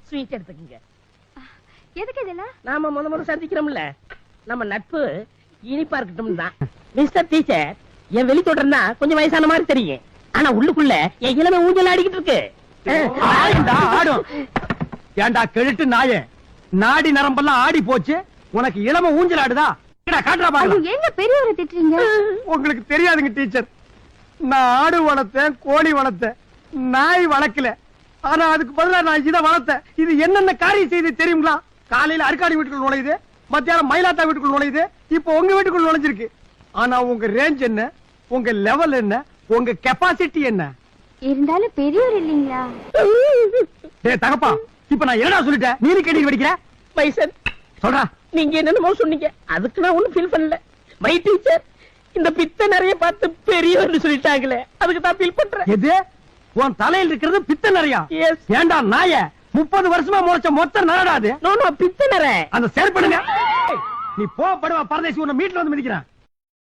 Sweet எடுத்துக்கங்க. எதுக்கு இதெல்லாம்? நாம முத சந்திக்கிறோம்ல, நம்ம நட்பு இனிப்பா இருக்கட்டும் தான். மிஸ்டர் டீச்சர், என் வெளி தொடர்னா கொஞ்சம் வயசான மாதிரி தெரியும், ஆனா உள்ளுக்குள்ள என் இளமை ஊஞ்சல் ஆடிக்கிட்டு இருக்கு. ஆடும். ஏண்டா கெழுட்டு நாயே, நாடி நரம்பெல்லாம் ஆடி போச்சு, உனக்கு இளம ஊஞ்சல் ஆடுதா? எங்க பெரியவரை திட்டுறீங்க? உங்களுக்கு தெரியாதுங்க டீச்சர், நான் ஆடு வளர்த்தேன், கோழி வளர்த்தேன், நாய் வளர்க்கல. ஆனா அதுக்கு பதிலா நான் இதை வளர்த்தேன். இது என்னென்ன காரியம் செய்து தெரியுங்களா? காலையில அருக்காடி வீட்டுக்குள் நுழையுது, மத்தியானம் மயிலாத்தா வீட்டுக்குள் நுழையுது, இப்போ உங்க வீட்டுக்குள் நுழைஞ்சிருக்கு. ஆனா உங்க ரேஞ்ச் என்ன, உங்க லெவல் என்ன, உங்க கெப்பாசிட்டி என்ன? இருந்தாலும் பெரியவர் இல்லீங்களா? டேய் தகப்பா, இப்ப நான் என்னடா சொல்லிட்டேன், நீ கேடி வெடிக்கிற? மைசன் சொல்றா. நீங்க என்னென்னமோ சொன்னீங்க, அதுக்கு நான் ஒண்ணும் ஃபீல் பண்ணல. மை டீச்சர், இந்த பித்த நிறைய பார்த்து பெரியவர்னு சொல்லிட்டாங்களே, அதுக்கு தான் ஃபீல் பண்றேன். எது? உன் தலையில் இருக்கிறது பித்த நிறையா? எஸ். ஏண்டா நாயே, 30 வருஷமா முளைச்ச மொத்த நரடாது. நோ நோ, பித்த நிறை. அந்த செயற்படுங்க. நீ போ படுவா பரதேசி, உன்னை மீட்ல வந்து மிதிக்கிறேன்.